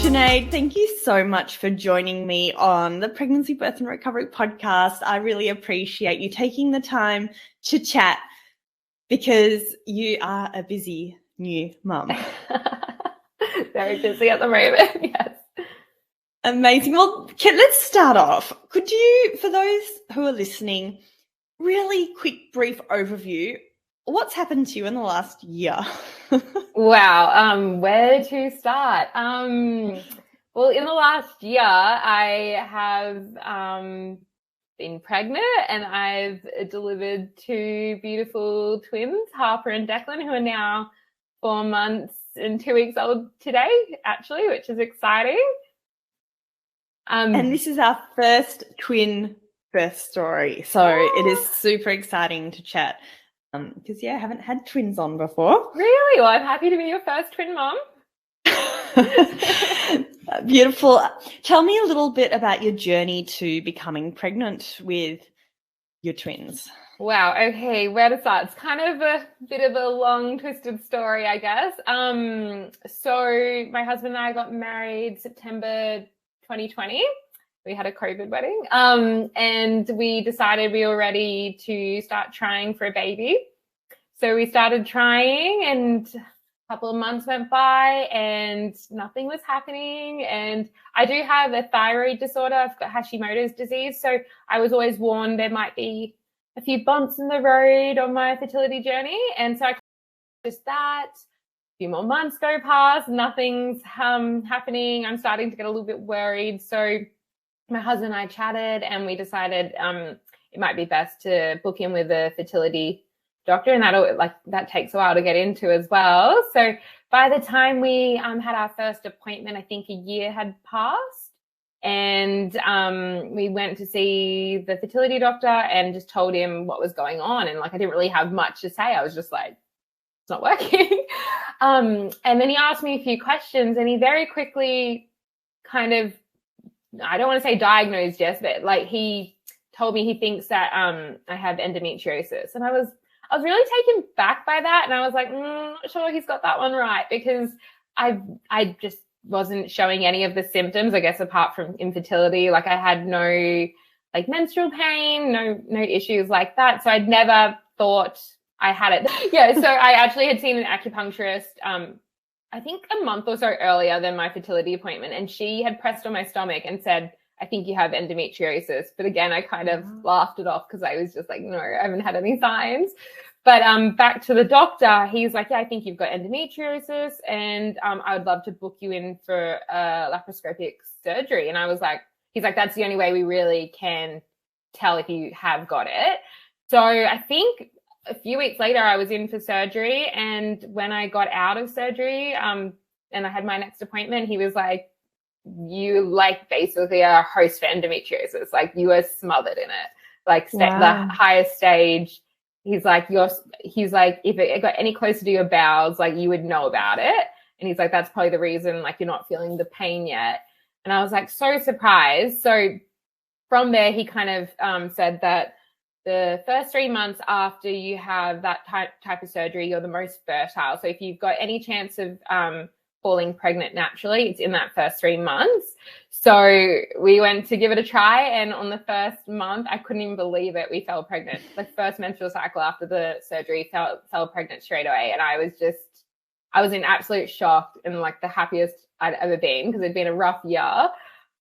Sinead, thank you so much for joining me on the Pregnancy, Birth and Recovery podcast. I really appreciate you taking the time to chat because you are a busy new mum. Very busy at the moment, yes. Amazing. Well, let's start off. Could you, for those who are listening, really quick, brief overview, what's happened to you in the last year? Wow. Where to start? Well, in the last year, I have been pregnant and I've delivered two beautiful twins, Harper and Declan, who are now 4 months and 2 weeks old today, actually, which is exciting. And this is our first twin birth story, so it is super exciting to chat. Because, I haven't had twins on before. Really? Well, I'm happy to be your first twin mom. Beautiful. Tell me a little bit about your journey to becoming pregnant with your twins. Wow. Okay. Where to start? It's kind of a bit of a long, twisted story, I guess. So my husband and I got married September 2020. We had a COVID wedding, and we decided we were ready to start trying for a baby. So we started trying, and a couple of months went by and nothing was happening. And I do have a thyroid disorder. I've got Hashimoto's disease. So I was always warned there might be a few bumps in the road on my fertility journey. And so I just that. A few more months go past, nothing's happening. I'm starting to get a little bit worried. So my husband and I chatted and we decided it might be best to book in with a fertility doctor, and that takes a while to get into as well. So by the time we had our first appointment, I think a year had passed, and we went to see the fertility doctor and just told him what was going on. And I didn't really have much to say. I was just like, it's not working. And then he asked me a few questions, and he very quickly kind of, I don't want to say diagnosed yes, but he told me he thinks that I have endometriosis. And I was really taken back by that. And I was like, not sure he's got that one right, because I just wasn't showing any of the symptoms, I guess, apart from infertility. I had no menstrual pain, no issues like that. So I'd never thought I had it. Yeah. So I actually had seen an acupuncturist, I think a month or so earlier than my fertility appointment. And she had pressed on my stomach and said, I think you have endometriosis. But again, I kind of laughed it off because I was just like, no, I haven't had any signs. But back to the doctor, he's like, yeah, I think you've got endometriosis, and I would love to book you in for laparoscopic surgery. And I was like, he's like, that's the only way we really can tell if you have got it. So I think a few weeks later, I was in for surgery, and when I got out of surgery, and I had my next appointment, he was like, you basically are a host for endometriosis. You are smothered in it. The highest stage. He's like, if it got any closer to your bowels, you would know about it. And he's like, that's probably the reason, you're not feeling the pain yet. And I was so surprised. So from there, he kind of said that the first 3 months after you have that type of surgery, you're the most fertile. So if you've got any chance of falling pregnant naturally, it's in that first 3 months. So we went to give it a try, and on the first month, I couldn't even believe it. We fell pregnant. The first menstrual cycle after the surgery, fell pregnant straight away. And I was in absolute shock and the happiest I'd ever been, because it'd been a rough year.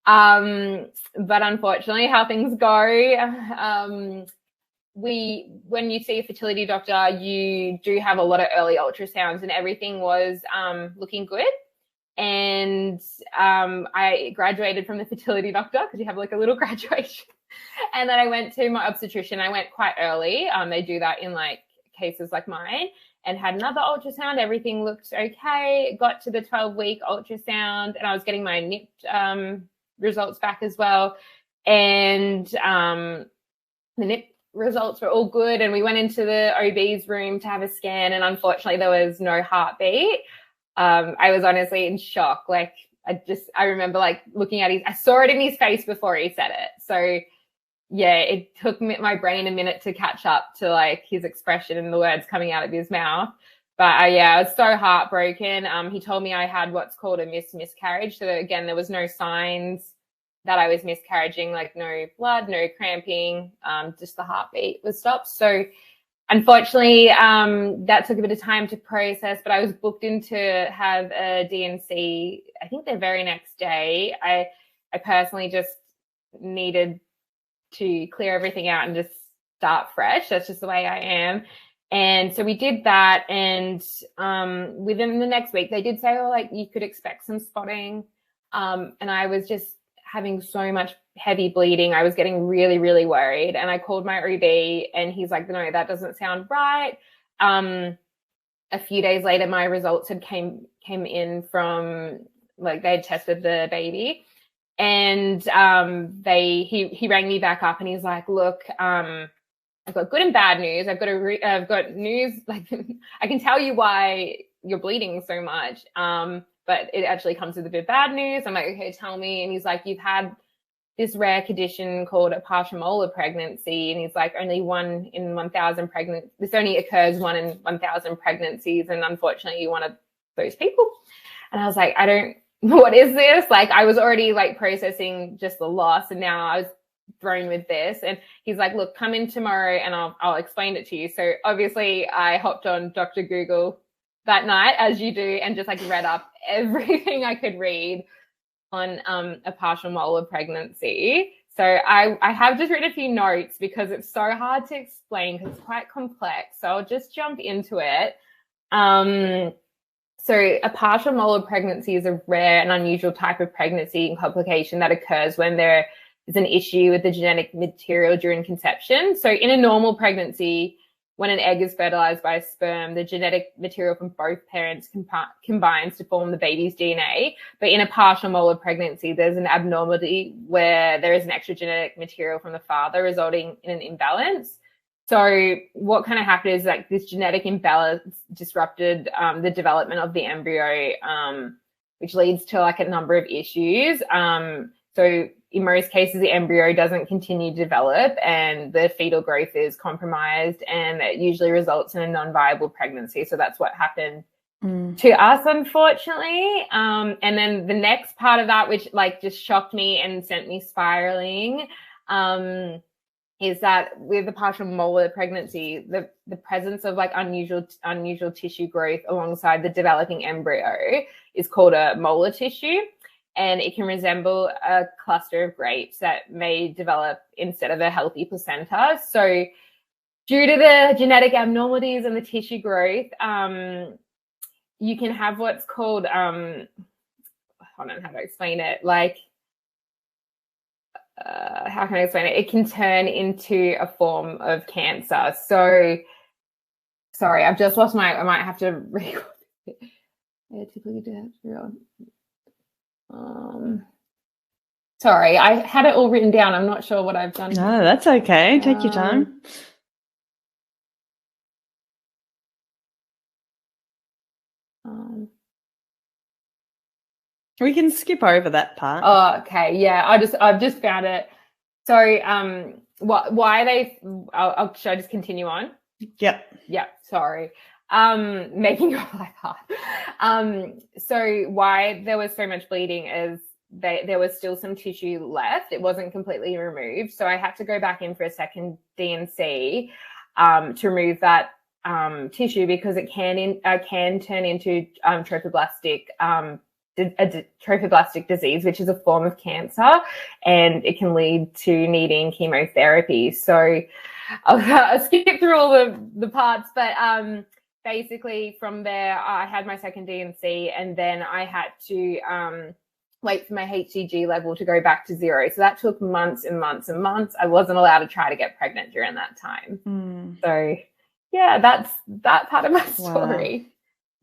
But unfortunately, how things go, when you see a fertility doctor, you do have a lot of early ultrasounds, and everything was looking good. And I graduated from the fertility doctor, because you have a little graduation. And then I went to my obstetrician. I went quite early. They do that in cases like mine, and had another ultrasound. Everything looked okay. Got to the 12-week ultrasound, and I was getting my NIP results back as well. And the NIP results were all good, and we went into the OB's room to have a scan, and unfortunately there was no heartbeat. I was honestly in shock. I remember looking at I saw it in his face before he said it. So yeah, it took my brain a minute to catch up to his expression and the words coming out of his mouth. But yeah, I was so heartbroken. He told me I had what's called a miscarriage. So again, there was no signs that I was miscarriaging, like no blood, no cramping, just the heartbeat was stopped. So unfortunately, that took a bit of time to process, but I was booked in to have a D&C, I think the very next day. I personally just needed to clear everything out and just start fresh. That's just the way I am. And so we did that, and within the next week, they did say, oh, like you could expect some spotting. And I was just having so much heavy bleeding. I was getting really, really worried. And I called my OB, and he's like, no, that doesn't sound right. A few days later, my results had came in from, like, they had tested the baby. And he rang me back up, and he's like, look, I've got good and bad news. I've got news, like I can tell you why you're bleeding so much, but it actually comes with a bit of bad news. I'm like, okay, tell me. And he's like, you've had this rare condition called a partial molar pregnancy, and he's like, only 1 in 1,000 pregnant. This only occurs 1 in 1,000 pregnancies, and unfortunately, you're one of those people. And I was like, I don't. What is this? Like, I was already like processing just the loss, and now I was thrown with this. And he's like, look, come in tomorrow and I'll explain it to you. So obviously I hopped on Dr. Google that night, as you do, and just like read up everything I could read on a partial molar pregnancy. So I have just written a few notes because it's so hard to explain because it's quite complex. So I'll just jump into it. So a partial molar pregnancy is a rare and unusual type of pregnancy and complication that occurs when there is an issue with the genetic material during conception. So in a normal pregnancy, when an egg is fertilized by a sperm, the genetic material from both parents combines to form the baby's DNA. But in a partial molar pregnancy, there's an abnormality where there is an extra genetic material from the father, resulting in an imbalance. So what kind of happened is like this genetic imbalance disrupted the development of the embryo, which leads to like a number of issues. So in most cases, the embryo doesn't continue to develop and the fetal growth is compromised, and it usually results in a non-viable pregnancy. So that's what happened to us, unfortunately. And then the next part of that, which like just shocked me and sent me spiraling, is that with the partial molar pregnancy, the presence of like unusual tissue growth alongside the developing embryo is called a molar tissue. And it can resemble a cluster of grapes that may develop instead of a healthy placenta. So due to the genetic abnormalities and the tissue growth, you can have what's called, I don't know how to explain it, like, how can I explain it? It can turn into a form of cancer. So, sorry, I've just lost I might have to record it. Yeah, typically do have to record. Sorry, I had it all written down. I'm not sure what I've done. No, that's okay. Take your time. We can skip over that part. Oh, okay. Yeah, I've just found it. So, why they? Should I just continue on? Yep. Sorry. Making your life hard. So why there was so much bleeding is there was still some tissue left. It wasn't completely removed. So I had to go back in for a second D&C to remove that tissue because it can turn into trophoblastic trophoblastic disease, which is a form of cancer, and it can lead to needing chemotherapy. So I'll skip through all the parts, but basically from there, I had my second D&C, and then I had to wait for my HCG level to go back to 0. So that took months and months and months. I wasn't allowed to try to get pregnant during that time. So yeah, that's that part of my story. Wow.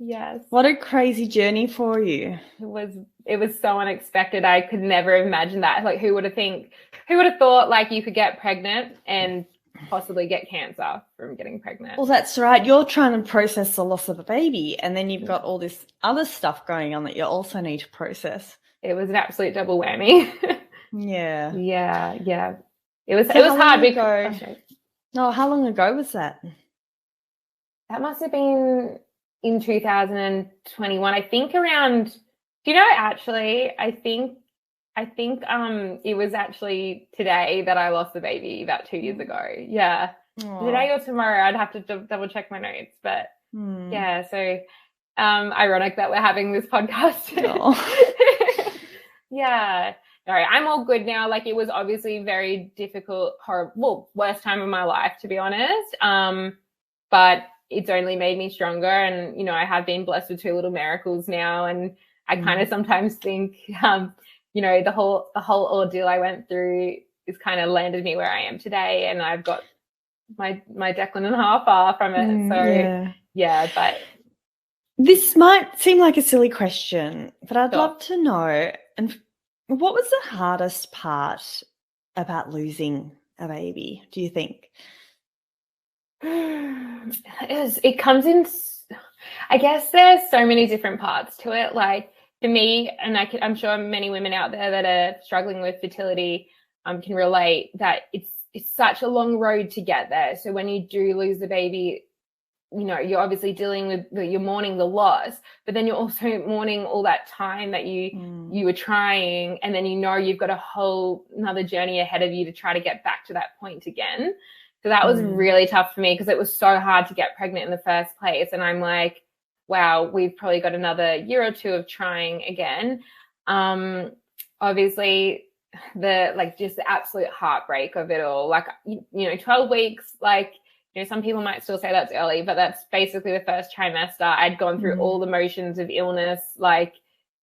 Yes. What a crazy journey for you. It was so unexpected. I could never have imagined that. Like, who would have thought like you could get pregnant and possibly get cancer from getting pregnant? Well, that's right. You're trying to process the loss of a baby, and then you've got all this other stuff going on that you also need to process. It was an absolute double whammy. Yeah. It was hard because No, how long ago was that? That must have been in 2021. I think around, do you know, actually, I think it was actually today that I lost the baby about 2 years ago. Yeah. Aww. Today or tomorrow, I'd have to double check my notes. But yeah, so ironic that we're having this podcast. Yeah. No, I'm all good now. Like, it was obviously very difficult, horrible, worst time of my life, to be honest. But it's only made me stronger. And, you know, I have been blessed with 2 little miracles now. And I kind of sometimes think, you know, the whole ordeal I went through is kind of landed me where I am today. And I've got my Declan and a half far from it. So yeah, but this might seem like a silly question, but I'd love to know, and what was the hardest part about losing a baby, do you think? It comes in, I guess there's so many different parts to it. Like, for me, and I'm sure many women out there that are struggling with fertility can relate, that it's such a long road to get there. So when you do lose the baby, you know, you're obviously dealing with you're mourning the loss, but then you're also mourning all that time that you were trying, and then, you know, you've got a whole another journey ahead of you to try to get back to that point again. So that was really tough for me, because it was so hard to get pregnant in the first place. And I'm like, wow, we've probably got another year or 2 of trying again. Obviously, just the absolute heartbreak of it all. Like, you know, 12 weeks, like, you know, some people might still say that's early, but that's basically the first trimester. I'd gone through all the motions of illness, like,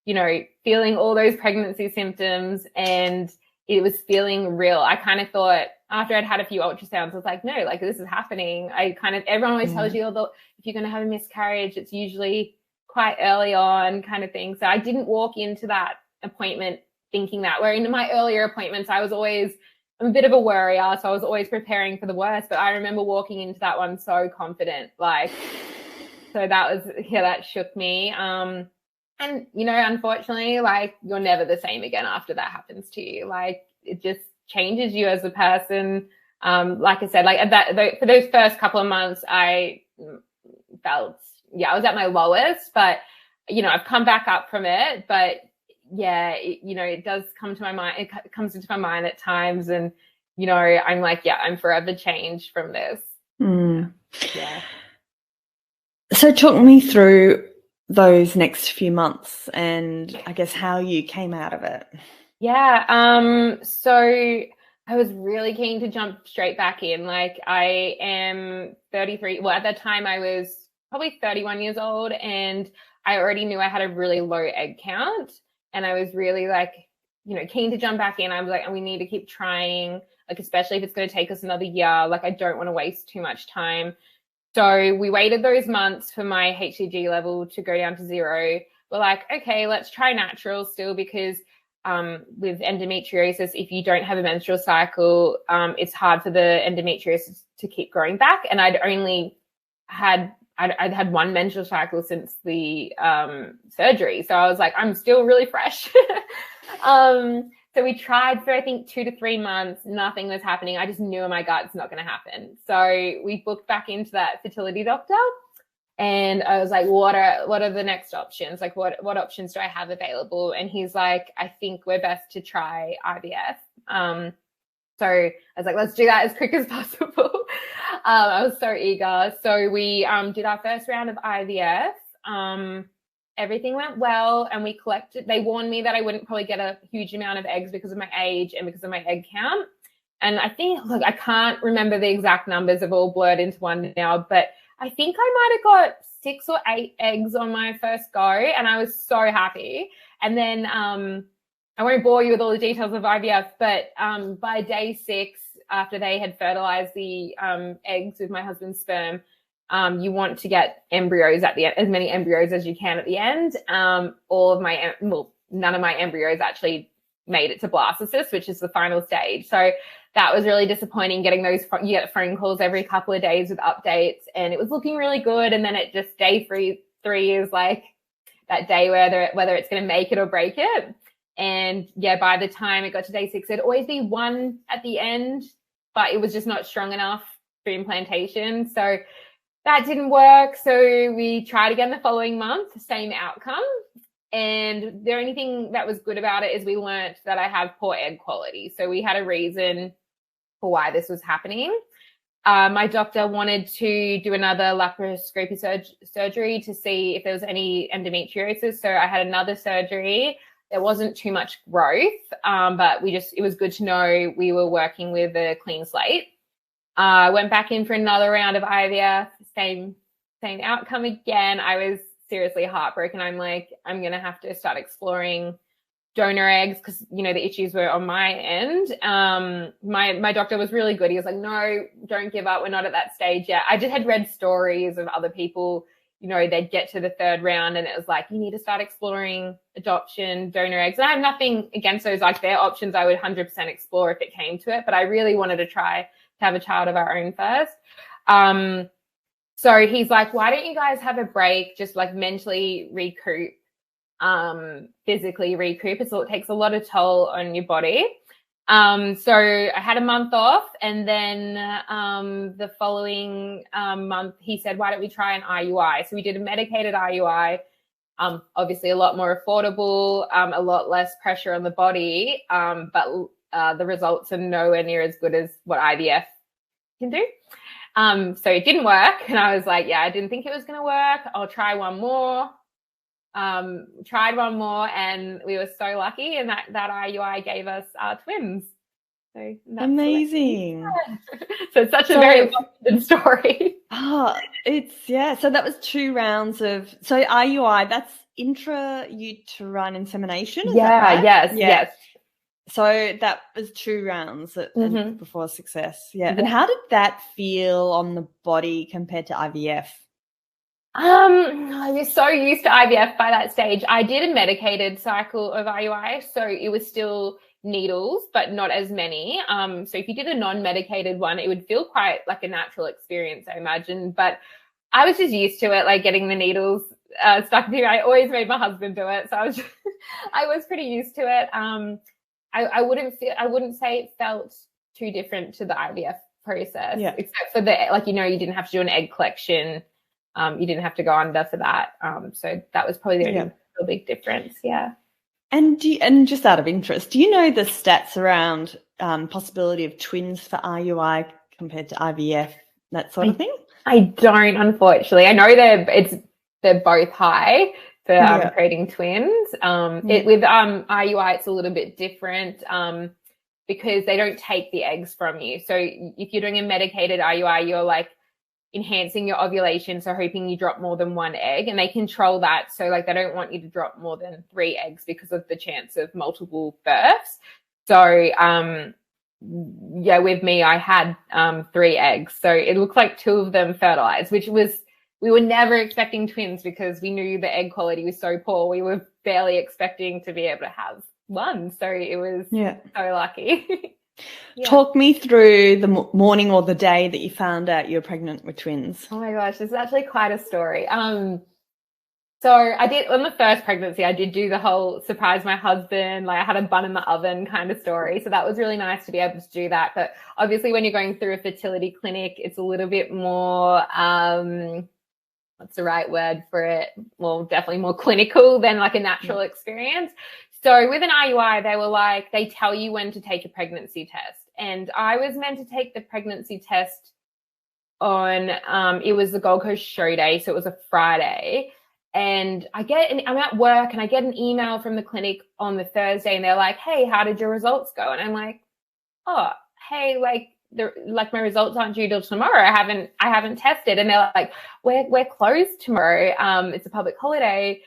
you know, feeling all those pregnancy symptoms, and it was feeling real. I kind of thought, after I'd had a few ultrasounds, I was like, no, like, this is happening. Everyone always tells you, if you're going to have a miscarriage, it's usually quite early on, kind of thing. So I didn't walk into that appointment thinking that, where in my earlier appointments, I'm a bit of a worrier, so I was always preparing for the worst. But I remember walking into that one so confident, like, so that shook me. And, you know, unfortunately, like, you're never the same again after that happens to you. Like, it just changes you as a person. Like I said, like for those first couple of months, I felt, I was at my lowest, but, you know, I've come back up from it. But yeah, you know, it does come to my mind. It comes into my mind at times, and, you know, I'm like, I'm forever changed from this. Yeah. So talk me through those next few months, and I guess how you came out of it. Yeah. So I was really keen to jump straight back in. Like, I am 33. Well, at that time I was probably 31 years old, and I already knew I had a really low egg count. And I was really, like, you know, keen to jump back in. I was like, we need to keep trying, like, especially if it's going to take us another year. Like, I don't want to waste too much time. So we waited those months for my HCG level to go down to 0. We're like, okay, let's try natural still, because with endometriosis, if you don't have a menstrual cycle, it's hard for the endometriosis to keep growing back. And I'd had one menstrual cycle since the surgery. So I was like, I'm still really fresh. So we tried for, I think, 2 to 3 months. Nothing was happening. I just knew in my gut it's not going to happen. So we booked back into that fertility doctor, and I was like, what are the next options? Like, what options do I have available? And he's like, I think we're best to try IVF. So I was like, let's do that as quick as possible. I was so eager. So we did our first round of IVF. Everything went well, and we collected. They warned me that I wouldn't probably get a huge amount of eggs because of my age and because of my egg count. And I think, look, I can't remember the exact numbers, have all blurred into one now, but I think I might have got 6 or 8 eggs on my first go, and I was so happy. And then I won't bore you with all the details of IVF, but by day 6, after they had fertilized the eggs with my husband's sperm, you want to get embryos at the end, as many embryos as you can at the end. None of my embryos actually made it to blastocyst, which is the final stage. So that was really disappointing, getting those. You get phone calls every couple of days with updates, and it was looking really good. And then it just day 3 is like that day whether it's going to make it or break it. And yeah, by the time it got to day 6, there'd always be one at the end, but it was just not strong enough for implantation. So that didn't work. So we tried again the following month, same outcome. And the only thing that was good about it is we learned that I have poor egg quality. So we had a reason for why this was happening. My doctor wanted to do another laparoscopy surgery to see if there was any endometriosis. So I had another surgery. There wasn't too much growth, but it was good to know we were working with a clean slate. Went back in for another round of IVF, same outcome again. I was seriously heartbroken. I'm like, I'm going to have to start exploring donor eggs because, you know, the issues were on my end. My doctor was really good. He was like, no, don't give up. We're not at that stage yet. I just had read stories of other people, you know, they'd get to the third round and it was like, you need to start exploring adoption, donor eggs. And I have nothing against those. Like, they're options I would 100% explore if it came to it. But I really wanted to try to have a child of our own first. So he's like, why don't you guys have a break, just like mentally recoup, physically recoup. It takes a lot of toll on your body. So I had a month off, and then the following month he said, why don't we try an IUI? So we did a medicated IUI, obviously a lot more affordable, a lot less pressure on the body, but the results are nowhere near as good as what IVF can do. So it didn't work, and I was like, yeah, I didn't think it was going to work. I'll try one more. Tried one more, and we were so lucky, and that IUI gave us twins. So that's amazing. So it's such a very long story. So that was 2 rounds of, so IUI, that's intrauterine insemination, is that right? Yes. So that was 2 rounds before success. Yeah. And how did that feel on the body compared to IVF? I was so used to IVF by that stage. I did a medicated cycle of IUI, so it was still needles, but not as many. So if you did a non-medicated one, it would feel quite like a natural experience, I imagine. But I was just used to it, like getting the needles stuck in me. I always made my husband do it, so I was pretty used to it. I wouldn't say it felt too different to the IVF process, except for you didn't have to do an egg collection. You didn't have to go under for that. So that was probably the only real big difference. Yeah. And just out of interest, do you know the stats around possibility of twins for IUI compared to IVF, that sort of thing? I don't, unfortunately. I know they're both high for creating twins. With IUI, it's a little bit different because they don't take the eggs from you. So if you're doing a medicated IUI, you're like enhancing your ovulation, so hoping you drop more than 1 egg, and they control that. So like they don't want you to drop more than 3 eggs because of the chance of multiple births. So with me, I had 3 eggs. So it looked like 2 of them fertilized, which was, we were never expecting twins because we knew the egg quality was so poor. We were barely expecting to be able to have 1. So it was so lucky. Talk me through the morning or the day that you found out you were pregnant with twins. Oh my gosh, this is actually quite a story. So I did, on the first pregnancy, I did do the whole surprise my husband, like I had a bun in the oven kind of story. So that was really nice to be able to do that. But obviously when you're going through a fertility clinic, it's a little bit more, what's the right word for it? Well, definitely more clinical than like a natural experience. So with an IUI, they were like, they tell you when to take a pregnancy test. And I was meant to take the pregnancy test on, it was the Gold Coast show day. So it was a Friday. And I'm at work and I get an email from the clinic on the Thursday and they're like, hey, how did your results go? And I'm like, oh, hey, like my results aren't due till tomorrow. I haven't tested. And they're like, we're closed tomorrow. It's a public holiday.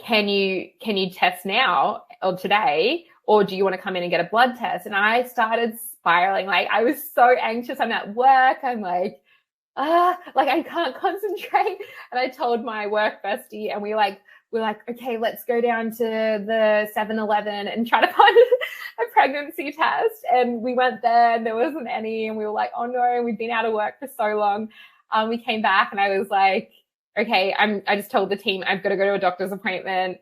Can you test now or today, or do you want to come in and get a blood test? And I started spiraling. Like I was so anxious. I'm at work. I'm like I can't concentrate. And I told my work bestie, and we're like, okay, let's go down to the 7-Eleven and try to find a pregnancy test. And we went there and there wasn't any. And we were like, oh no, we've been out of work for so long. We came back and I was like, okay, I just told the team I've got to go to a doctor's appointment.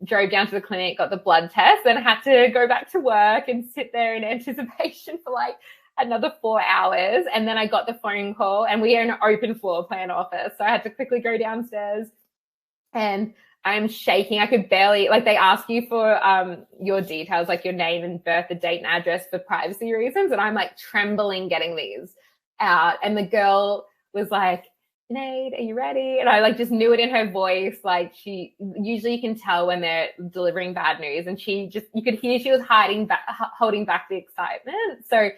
Drove down to the clinic, got the blood test, then I had to go back to work and sit there in anticipation for like another 4 hours. And then I got the phone call, and we are in an open floor plan office. So I had to quickly go downstairs, and I'm shaking. I could barely, like, they ask you for your details, like your name and birth, the date and address for privacy reasons. And I'm like trembling getting these out. And the girl was like, Sinead, are you ready? And I like just knew it in her voice. Like, she usually, you can tell when they're delivering bad news, and she just, you could hear she was holding back the excitement. So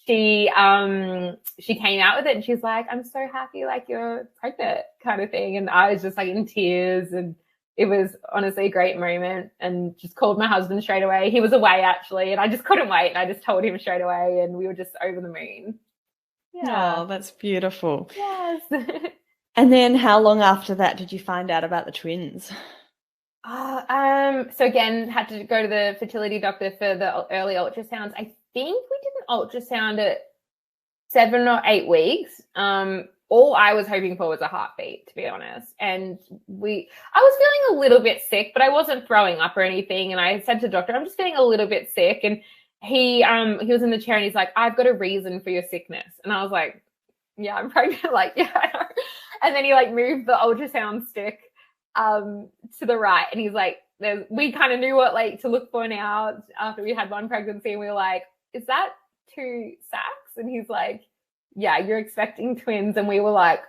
she came out with it, and she's like, I'm so happy, like, you're pregnant, kind of thing. And I was just like in tears, and it was honestly a great moment, and just called my husband straight away. He was away actually, and I just couldn't wait. And I just told him straight away, and we were just over the moon. Yeah. Oh, that's beautiful. Yes. And then how long after that did you find out about the twins? So again, had to go to the fertility doctor for the early ultrasounds. I think we did an ultrasound at 7 or 8 weeks. All I was hoping for was a heartbeat, to be honest. And I was feeling a little bit sick, but I wasn't throwing up or anything. And I said to the doctor, I'm just feeling a little bit sick. And he was in the chair, and he's like, I've got a reason for your sickness. And I was like, yeah, I'm pregnant. Like, yeah, I know. And then he like moved the ultrasound stick to the right, and he's like, we kind of knew what like to look for now after we had one pregnancy, and we were like, is that 2 sacs? And he's like, yeah, you're expecting twins. And we were like,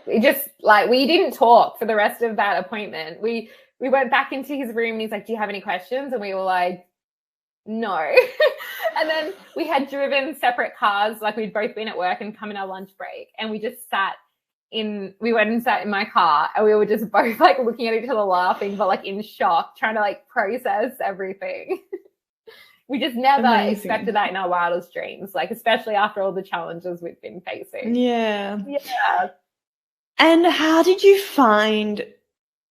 we didn't talk for the rest of that appointment. We went back into his room, and he's like, do you have any questions? And we were like, no. And then we had driven separate cars, like we'd both been at work and come in our lunch break, and we went and sat in my car, and we were just both like looking at each other laughing, but like in shock, trying to like process everything. We just never expected that in our wildest dreams, like especially after all the challenges we've been facing. Yeah. And how did you find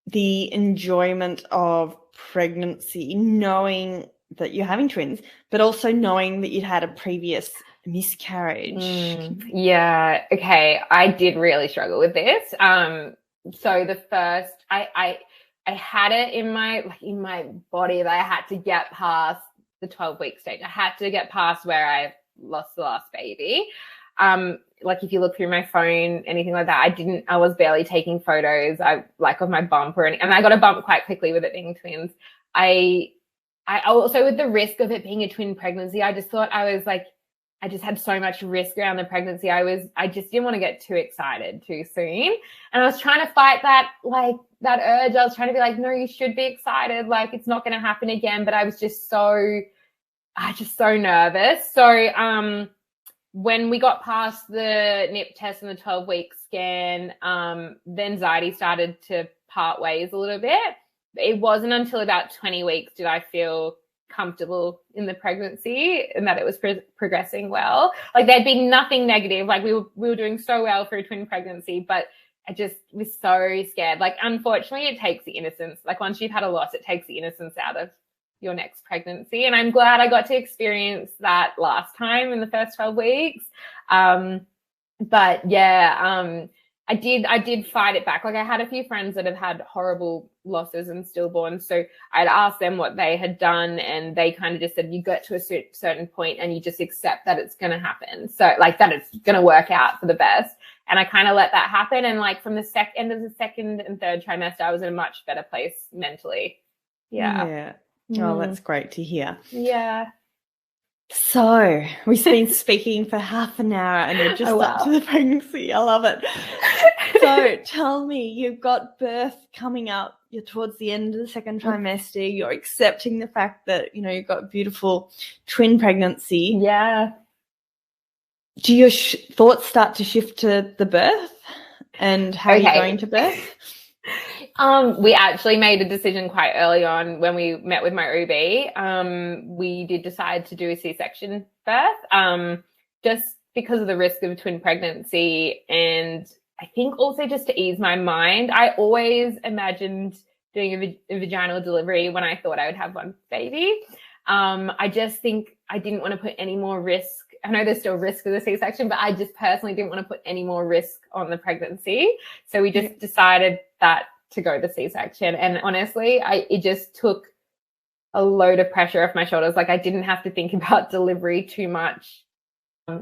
the enjoyment of pregnancy, knowing that you're having twins, but also knowing that you'd had a previous miscarriage? Yeah. Okay. I did really struggle with this. So the first, I had it in my body that I had to get past the 12-week stage. I had to get past where I lost the last baby. Like if you look through my phone, anything like that, I was barely taking photos. Of my bump and I got a bump quite quickly with it being twins. I also, with the risk of it being a twin pregnancy, I just thought I just had so much risk around the pregnancy. I just didn't want to get too excited too soon. And I was trying to fight that urge. I was trying to be like, no, you should be excited. Like, it's not going to happen again. But I was just so nervous. So, when we got past the NIP test and the 12-week scan, the anxiety started to part ways a little bit. It wasn't until about 20 weeks did I feel comfortable in the pregnancy and that it was progressing well. Like, there'd been nothing negative. Like, we were doing so well for a twin pregnancy, but I just was so scared. Like, unfortunately, it takes the innocence. Like, once you've had a loss, it takes the innocence out of your next pregnancy. And I'm glad I got to experience that last time in the first 12 weeks. But yeah, I did fight it back. Like, I had a few friends that have had horrible losses and stillborns. So I'd asked them what they had done, and they kind of just said, you get to a certain point and you just accept that it's going to happen. So like that it's going to work out for the best. And I kind of let that happen. And like from the end of the second and third trimester, I was in a much better place mentally. Yeah. Oh, that's great to hear. Yeah. So we've been speaking for half an hour and you're just up to the pregnancy. I love it. So tell me, you've got birth coming up. You're towards the end of the second trimester. You're accepting the fact that, you've got a beautiful twin pregnancy. Yeah. Do your thoughts start to shift to the birth and how you're going to birth? We actually made a decision quite early on when we met with my OB. We did decide to do a C-section birth, just because of the risk of twin pregnancy, and I think also just to ease my mind. I always imagined doing a vaginal delivery when I thought I would have one baby. I just think I didn't want to put any more risk. I know there's still risk of the C-section, but I just personally didn't want to put any more risk on the pregnancy. So we just decided that to go the C-section. And honestly, it just took a load of pressure off my shoulders. Like, I didn't have to think about delivery too much.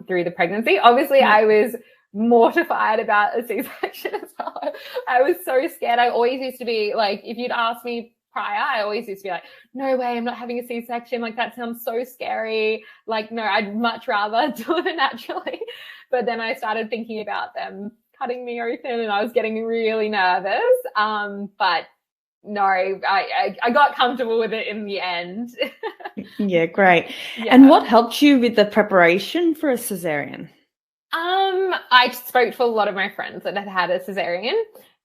through the pregnancy. Obviously, I was mortified about a C-section as well. I was so scared. I always used to be like, if you'd asked me prior, I always used to be like, no way, I'm not having a C-section. Like, that sounds so scary. Like, no, I'd much rather do it naturally. But then I started thinking about them cutting me open and I was getting really nervous. But no, I got comfortable with it in the end. Yeah, great. Yeah. And what helped you with the preparation for a cesarean? I spoke to a lot of my friends that had had a cesarean,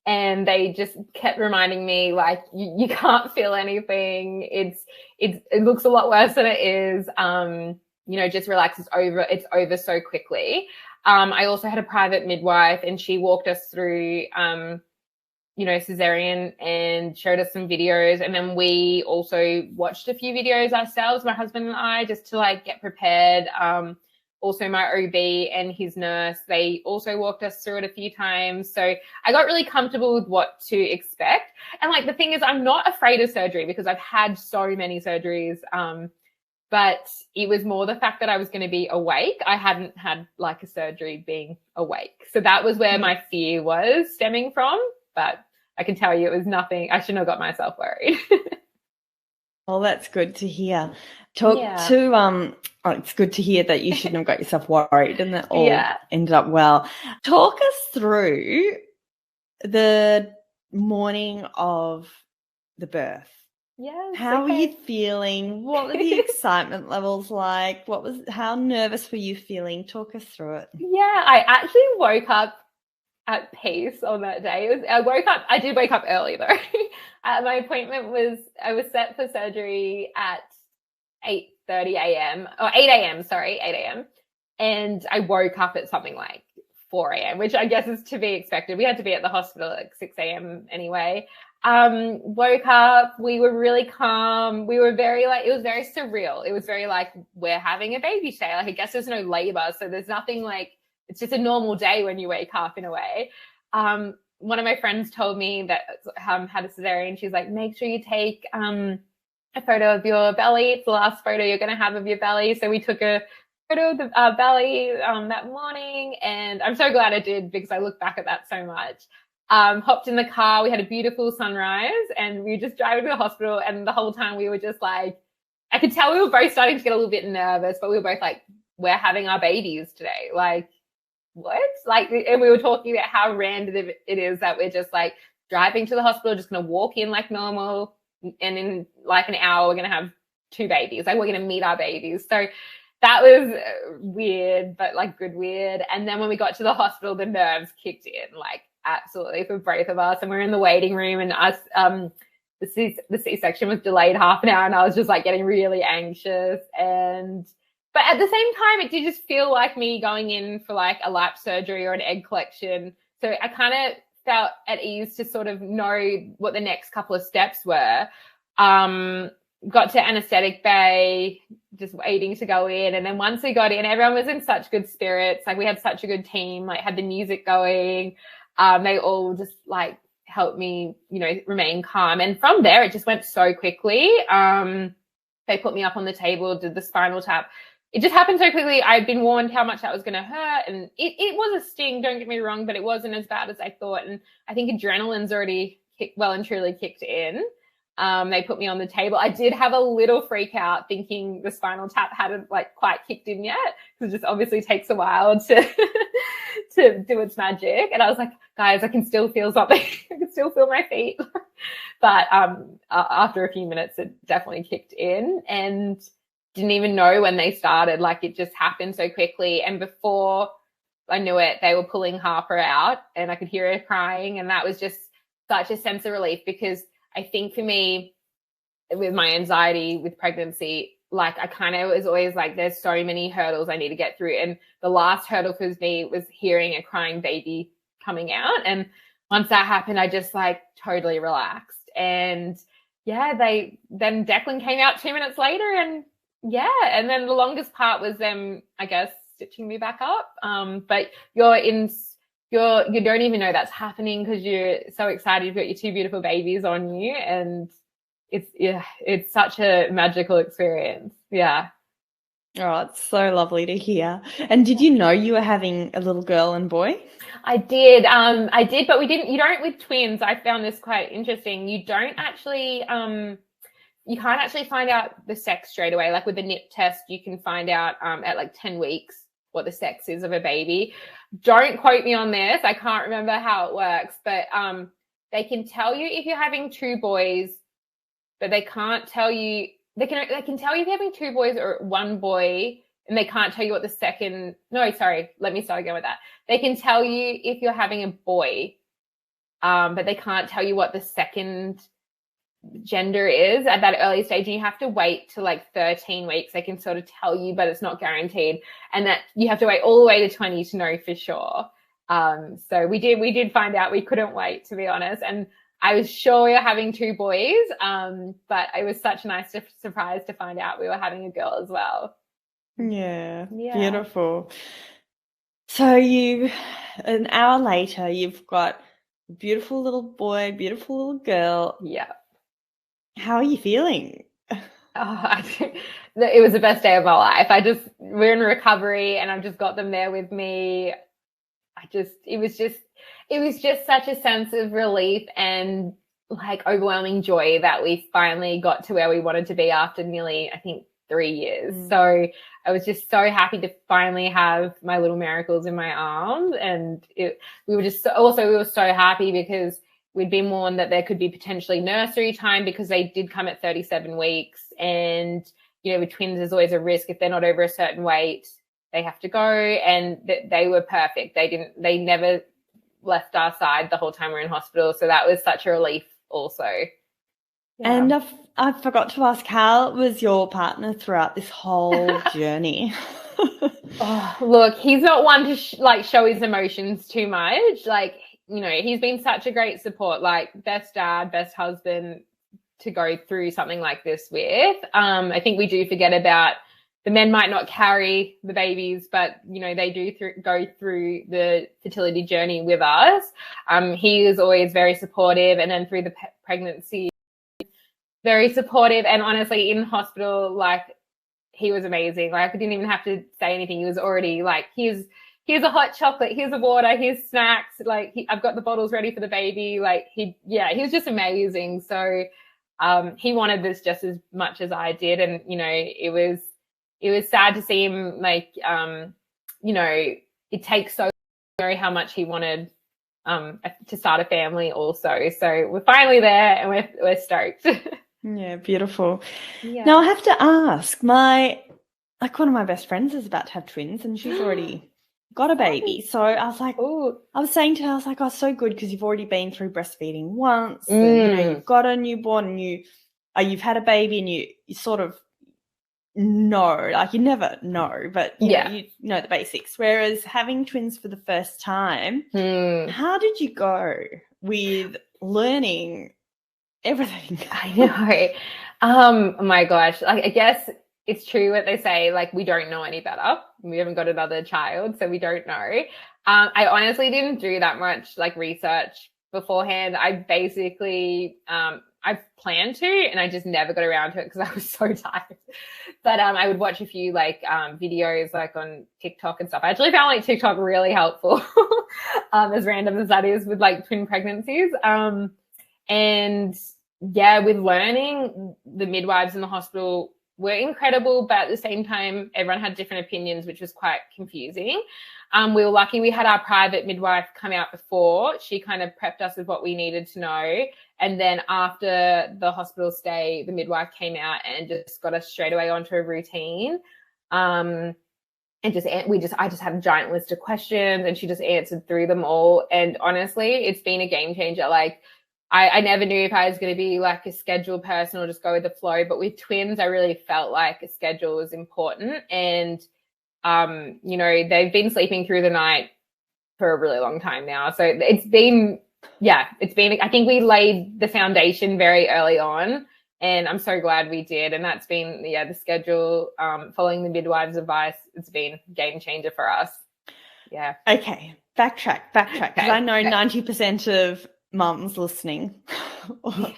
and they just kept reminding me, like, you can't feel anything. It looks a lot worse than it is. Just relax. It's over so quickly. I also had a private midwife, and she walked us through, cesarean and showed us some videos. And then we also watched a few videos ourselves, my husband and I, just to like get prepared. Also my OB and his nurse, they also walked us through it a few times. So I got really comfortable with what to expect. And like, the thing is, I'm not afraid of surgery because I've had so many surgeries. But it was more the fact that I was going to be awake. I hadn't had like a surgery being awake. So that was where my fear was stemming from. But I can tell you it was nothing. I shouldn't have got myself worried. Well, that's good to hear. It's good to hear that you shouldn't have got yourself worried and that all ended up well. Talk us through the morning of the birth. Yes. How were you feeling? What were the excitement levels like? How nervous were you feeling? Talk us through it. Yeah, I actually woke up at peace on that day. I did wake up early though. My appointment I was set for surgery at 8:30 a.m. or 8 a.m. Sorry, 8 a.m. And I woke up at something like 4 a.m., which I guess is to be expected. We had to be at the hospital at 6 a.m. anyway. Woke up, we were really calm. We were it was very surreal. It was very like, we're having a baby today. Like, I guess there's no labor. So there's nothing like, it's just a normal day when you wake up in a way. One of my friends told me that had a cesarean. She's like, make sure you take a photo of your belly. It's the last photo you're going to have of your belly. So we took a photo of the belly that morning, and I'm so glad I did because I look back at that so much. Hopped in the car. We had a beautiful sunrise, and we were just driving to the hospital. And the whole time we were just like, I could tell we were both starting to get a little bit nervous, but we were both like, we're having our babies today. Like, what? Like, and we were talking about how random it is that we're just like driving to the hospital, just going to walk in like normal, and in like an hour we're going to have 2 babies. Like, we're going to meet our babies. So that was weird, but like good weird. And then when we got to the hospital, the nerves kicked in, like absolutely, for both of us. And we're in the waiting room, and us, the C-section was delayed half an hour, and I was just like getting really anxious. But at the same time, it did just feel like me going in for like a lap surgery or an egg collection. So I kind of felt at ease to sort of know what the next couple of steps were. Got to anesthetic bay, just waiting to go in. And then once we got in, everyone was in such good spirits. Like, we had such a good team, like had the music going. They all just like helped me, remain calm. And from there, it just went so quickly. They put me up on the table, did the spinal tap. It just happened so quickly. I'd been warned how much that was going to hurt, and it was a sting, don't get me wrong, but it wasn't as bad as I thought. And I think adrenaline's already well and truly kicked in. They put me on the table. I did have a little freak out thinking the spinal tap hadn't like quite kicked in yet, because it just obviously takes a while to to do its magic. And I was like, guys, I can still feel something. I can still feel my feet. But after a few minutes, it definitely kicked in, and didn't even know when they started. Like, it just happened so quickly. And before I knew it, they were pulling Harper out, and I could hear her crying. And that was just such a sense of relief, because I think for me, with my anxiety with pregnancy, like, I kind of was always like, there's so many hurdles I need to get through. And the last hurdle for me was hearing a crying baby coming out. And once that happened, I just like totally relaxed. And yeah, then Declan came out 2 minutes later, and yeah. And then the longest part was them, I guess, stitching me back up. But you don't even know that's happening, because you're so excited. You've got your 2 beautiful babies on you, and it's such a magical experience. Yeah. Oh, it's so lovely to hear. And did you know you were having a little girl and boy? I did. I did, but we didn't. You don't with twins. I found this quite interesting. You don't actually. You can't actually find out the sex straight away. Like with the nip test, you can find out at like 10 weeks what the sex is of a baby. Don't quote me on this. I can't remember how it works, but they can tell you if you're having two boys, but they can't tell you. They can tell you if you're having two boys or one boy, and they can't tell you what the second. No, sorry. Let me start again with that. They can tell you if you're having a boy, but they can't tell you what the second gender is at that early stage, and you have to wait till like 13 weeks. They can sort of tell you, but it's not guaranteed, and that you have to wait all the way to 20 to know for sure. So we did find out. We couldn't wait, to be honest, and I was sure we were having two boys, but it was such a nice surprise to find out we were having a girl as well. Yeah. Beautiful. So an hour later, you've got a beautiful little boy, beautiful little girl. Yeah. How are you feeling? It was the best day of my life. We're in recovery, and I've just got them there with me. It was just such a sense of relief and like overwhelming joy that we finally got to where we wanted to be after nearly, I think, 3 years. So I was just so happy to finally have my little miracles in my arms. And we were so happy because we'd been warned that there could be potentially nursery time because they did come at 37 weeks. And, with twins, there's always a risk if they're not over a certain weight, they have to go. And they were perfect. They never left our side the whole time we were in hospital. So that was such a relief also. Yeah. And I forgot to ask, how was your partner throughout this whole journey? Look, he's not one to show his emotions too much. Like, he's been such a great support, like best dad, best husband to go through something like this with. I think we do forget about the men might not carry the babies, but, they do go through the fertility journey with us. He is always very supportive. And then through the pregnancy, very supportive. And honestly, in hospital, like, he was amazing. Like, I didn't even have to say anything. He was already like, here's a hot chocolate, here's a water, here's snacks. Like, I've got the bottles ready for the baby. Like, he was just amazing. So he wanted this just as much as I did. And, it was sad to see him, like, it takes so long how much he wanted to start a family also. So we're finally there, and we're stoked. Yeah, beautiful. Yeah. Now I have to ask, one of my best friends is about to have twins, and she's already got a baby. So I was like, I was saying to her, I was like, oh, so good, because you've already been through breastfeeding once, and you've got a newborn, and you've had a baby, and you sort of know, like, you never know, but you know the basics. Whereas having twins for the first time, how did you go with learning everything? I know. Oh my gosh. Like, I guess it's true what they say, like, we don't know any better. We haven't got another child, so we don't know. I honestly didn't do that much like research beforehand. I basically, I planned to, and I just never got around to it because I was so tired. But I would watch a few like videos like on TikTok and stuff. I actually found like TikTok really helpful, as random as that is, with like twin pregnancies. And yeah, with learning, the midwives in the hospital were incredible, but at the same time, everyone had different opinions, which was quite confusing. We were lucky we had our private midwife come out before. She kind of prepped us with what we needed to know. And then after the hospital stay, the midwife came out and just got us straight away onto a routine. And I just had a giant list of questions, and she just answered through them all. And honestly, it's been a game changer. Like, I never knew if I was going to be like a schedule person or just go with the flow. But with twins, I really felt like a schedule was important. And, they've been sleeping through the night for a really long time now. So it's been, I think we laid the foundation very early on, and I'm so glad we did. And that's been, the schedule, following the midwife's advice, it's been a game changer for us. Yeah. Okay. Backtrack. Because I know 90% of mums listening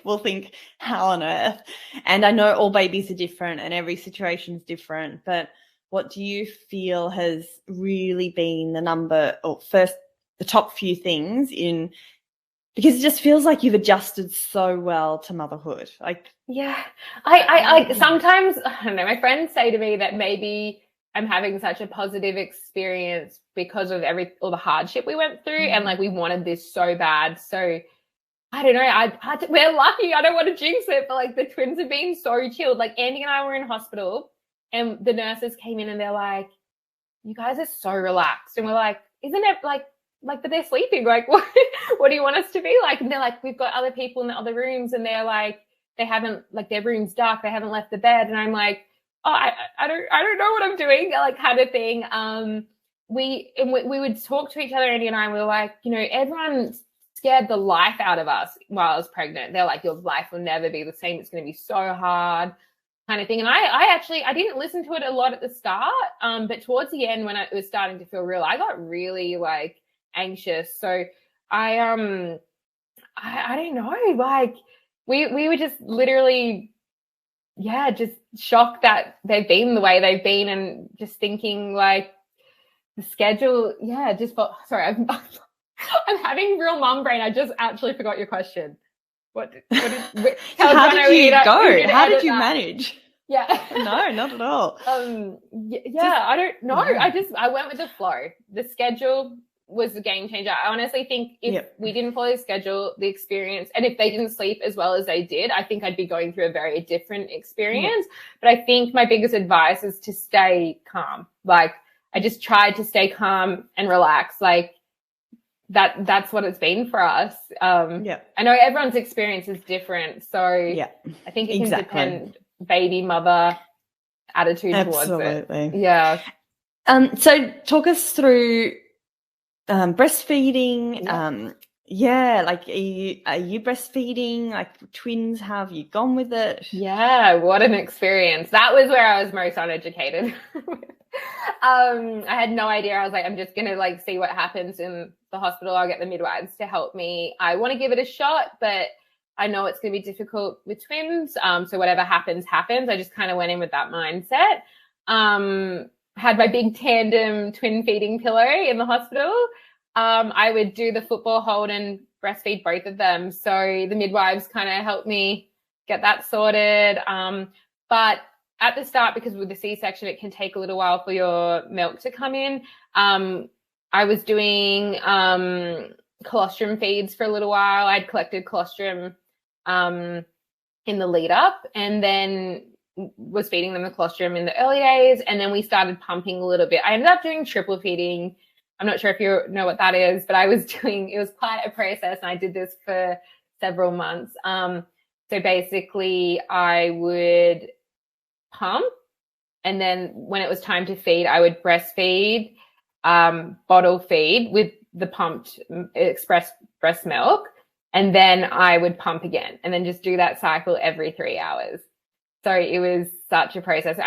will think, how on earth? And I know all babies are different and every situation is different, but what do you feel has really been the top few things because it just feels like you've adjusted so well to motherhood. Like, yeah, I sometimes, I don't know, my friends say to me that maybe I'm having such a positive experience because of all the hardship we went through, and like we wanted this so bad. So I don't know, we're lucky. I don't want to jinx it, but like the twins have been so chilled. Like Andy and I were in hospital and the nurses came in and they're like, you guys are so relaxed. And we're like, isn't it like, but they're sleeping. Like, what do you want us to be like? And they're like, we've got other people in the other rooms, and they're like, they haven't, like, their room's dark, they haven't left the bed. And I'm like, oh, I don't know what I'm doing, like, kind of thing. We would talk to each other, Andy and I, and we were like, you know, everyone scared the life out of us while I was pregnant. They're like, your life will never be the same. It's going to be so hard, kind of thing. And I didn't listen to it a lot at the start, but towards the end, when it was starting to feel real, I got really like anxious. So I don't know, like we were just literally, yeah, just shocked that they've been the way they've been, and just thinking like the schedule, yeah, just sorry, I'm having real mum brain. I just actually forgot your question. How did you go? How did you manage? Yeah. No, not at all. I don't know. I went with the flow. The schedule was a game changer. I honestly think if we didn't follow the schedule, the experience, and if they didn't sleep as well as they did, I think I'd be going through a very different experience. But I think my biggest advice is to stay calm. Like, I just tried to stay calm and relax. Like, that's what it's been for us. I know everyone's experience is different, so I think it can depend baby mother attitude towards it. Yeah. So talk us through breastfeeding. Like are you breastfeeding like twins? How have you gone with it? Yeah, what an experience. That was where I was most uneducated. I had no idea. I was like, I'm just gonna like see what happens in the hospital. I'll get the midwives to help me. I want to give it a shot, but I know it's gonna be difficult with twins. So whatever happens. I just kind of went in with that mindset. Had my big tandem twin feeding pillow in the hospital. I would do the football hold and breastfeed both of them. So the midwives kind of helped me get that sorted. But at the start, because with the C-section, it can take a little while for your milk to come in. I was doing colostrum feeds for a little while. I'd collected colostrum in the lead up, and then was feeding them the colostrum in the early days. And then we started pumping a little bit. I ended up doing triple feeding. I'm not sure if you know what that is, but it was quite a process, and I did this for several months. So basically I would pump, and then when it was time to feed, I would breastfeed, bottle feed with the pumped express breast milk, and then I would pump again, and then just do that cycle every 3 hours. So it was such a process.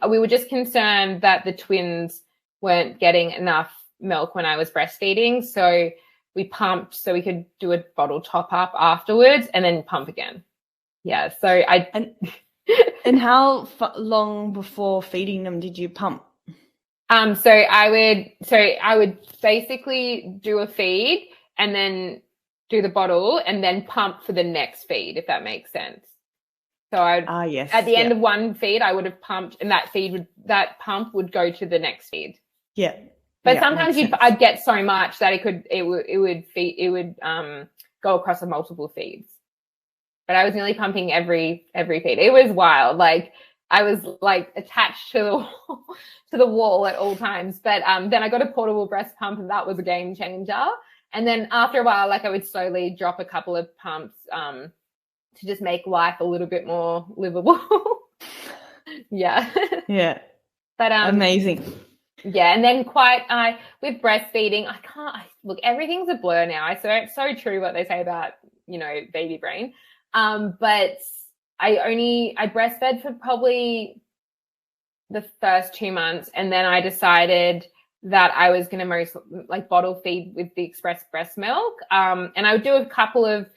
We were just concerned that the twins weren't getting enough milk when I was breastfeeding. So we pumped so we could do a bottle top up afterwards and then pump again. Yeah. So And how long before feeding them did you pump? So I would basically do a feed and then do the bottle and then pump for the next feed, if that makes sense. So at the end of one feed, I would have pumped, and that pump would go to the next feed. Yeah. But sometimes I'd get so much that it would go across multiple feeds. But I was nearly pumping every feed. It was wild. Like, I was like attached to the wall at all times. But then I got a portable breast pump, and that was a game changer. And then after a while, like, I would slowly drop a couple of pumps to just make life a little bit more livable. Yeah. Yeah. But amazing. Yeah, and then with breastfeeding, look, everything's a blur now. It's so true what they say about, baby brain. But I breastfed for probably the first 2 months, and then I decided that I was going to bottle feed with the express breast milk. And I would do a couple of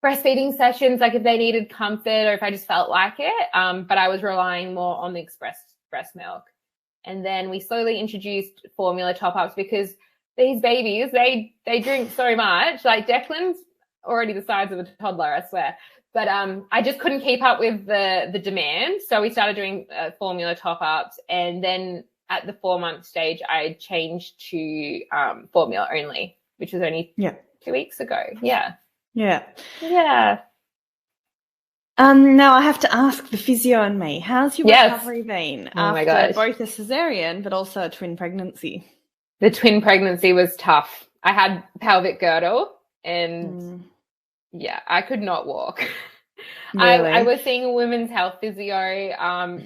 breastfeeding sessions, like if they needed comfort or if I just felt like it. But I was relying more on the express breast milk. And then we slowly introduced formula top-ups because these babies, they drink so much. Like Declan's already the size of a toddler, I swear. But I just couldn't keep up with the demand. So we started doing formula top-ups. And then at the 4-month stage, I changed to formula only, which was only 2 weeks ago. Yeah. Now I have to ask the physio and me, how's your recovery been after both a cesarean but also a twin pregnancy? The twin pregnancy was tough. I had pelvic girdle and I could not walk. Really? I was seeing a women's health physio,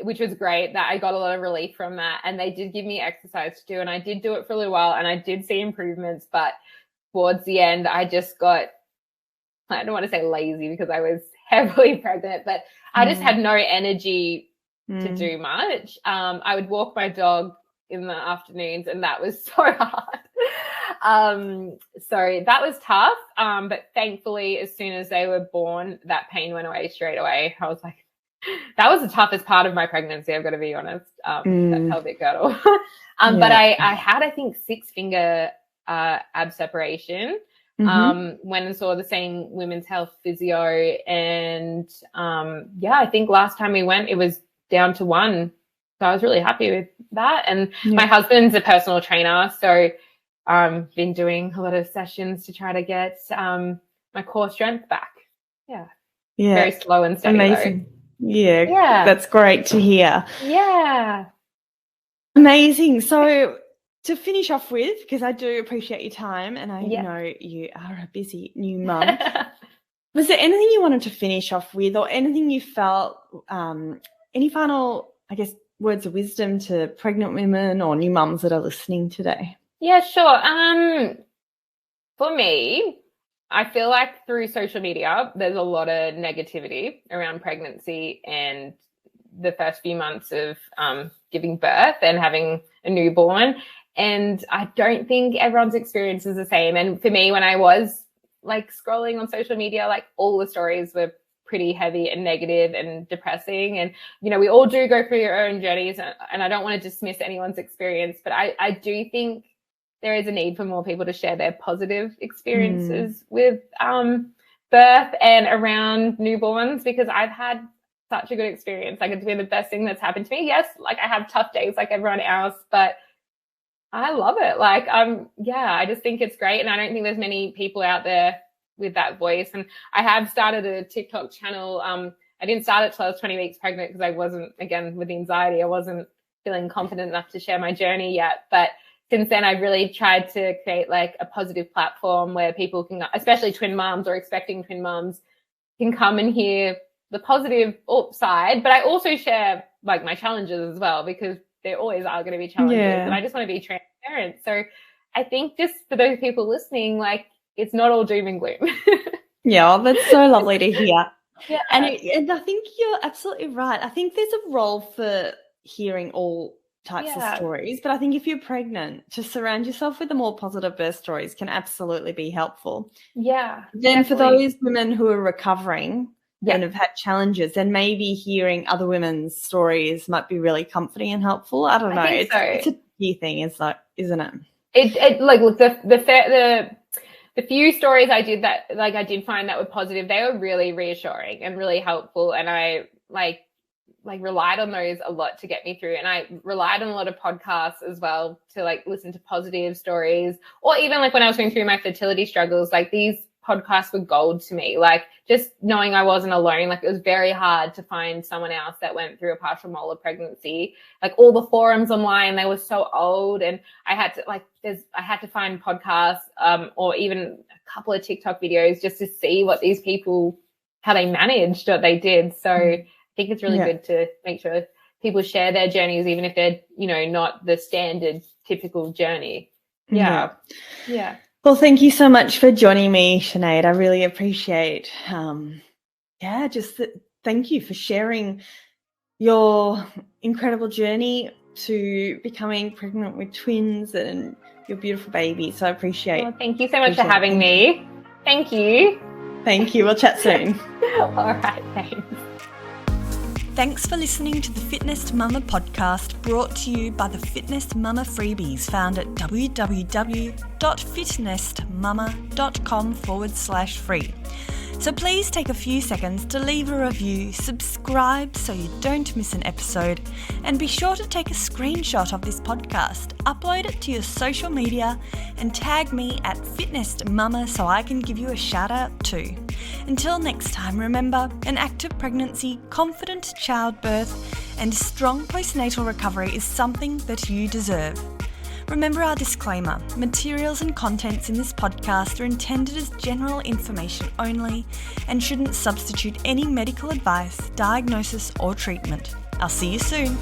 which was great. That I got a lot of relief from that, and they did give me exercise to do, and I did do it for a little while, and I did see improvements. But towards the end, I just got, I don't want to say lazy because I was heavily pregnant, but I just had no energy to do much. I would walk my dog in the afternoons, and that was so hard. So that was tough. But thankfully, as soon as they were born, that pain went away straight away. I was like, that was the toughest part of my pregnancy, I've got to be honest, that pelvic girdle. But I had, I think, 6-finger ab separation. Went and saw the same women's health physio, and I think last time we went, it was down to 1. So I was really happy with that. And my husband's a personal trainer, so been doing a lot of sessions to try to get my core strength back. Yeah. Very slow and steady. Amazing. Yeah, that's great to hear. Yeah. Amazing. So to finish off with, because I do appreciate your time and I know you are a busy new mum, was there anything you wanted to finish off with, or anything you felt, any final, I guess, words of wisdom to pregnant women or new mums that are listening today? Yeah, sure. For me, I feel like through social media, there's a lot of negativity around pregnancy and the first few months of giving birth and having a newborn. And I don't think everyone's experience is the same. And for me, when I was like scrolling on social media, like all the stories were pretty heavy and negative and depressing. And, you know, we all do go through our own journeys, and I don't want to dismiss anyone's experience, but I do think there is a need for more people to share their positive experiences with birth and around newborns, because I've had such a good experience. Like, it's been the best thing that's happened to me. Yes, like I have tough days like everyone else, but I love it. Like, I just think it's great. And I don't think there's many people out there with that voice. And I have started a TikTok channel. I didn't start it till I was 20 weeks pregnant because I wasn't, again, with the anxiety, I wasn't feeling confident enough to share my journey yet. But since then, I've really tried to create like a positive platform where people can, especially twin moms or expecting twin moms, can come and hear the positive side. But I also share like my challenges as well, because there always are going to be challenges, and I just want to be transparent. So I think just for those people listening, like, it's not all doom and gloom. That's so lovely to hear. And I think you're absolutely right. I think there's a role for hearing all types of stories, but I think if you're pregnant, to surround yourself with the more positive birth stories can absolutely be helpful. Yeah. Then for those women who are recovering and have had challenges, then maybe hearing other women's stories might be really comforting and helpful. I don't know. It's a key thing, isn't it? It like, look, the few stories I did that, like, I did find that were positive, they were really reassuring and really helpful. And I like relied on those a lot to get me through. And I relied on a lot of podcasts as well to like listen to positive stories, or even like when I was going through my fertility struggles, like these podcasts were gold to me. Like, just knowing I wasn't alone, like, it was very hard to find someone else that went through a partial molar pregnancy. Like, all the forums online, they were so old, and I had to find podcasts or even a couple of TikTok videos just to see what these people, how they managed what they did. So I think it's really good to make sure people share their journeys, even if they're, you know, not the standard typical journey. Yeah. Well, thank you so much for joining me, Sinead. I really appreciate, thank you for sharing your incredible journey to becoming pregnant with twins and your beautiful baby. So I appreciate. Well, thank you so much for having me. Thank you. Thank you. We'll chat soon. All right. Thanks. Thanks for listening to the Fitness Mama podcast, brought to you by the Fitness Mama freebies found at www.fitnessmama.com/free. So please take a few seconds to leave a review, subscribe so you don't miss an episode, and be sure to take a screenshot of this podcast, upload it to your social media, and tag me at Fitness Mama so I can give you a shout out too. Until next time, remember, an active pregnancy, confident childbirth, and strong postnatal recovery is something that you deserve. Remember our disclaimer: materials and contents in this podcast are intended as general information only and shouldn't substitute any medical advice, diagnosis, or treatment. I'll see you soon.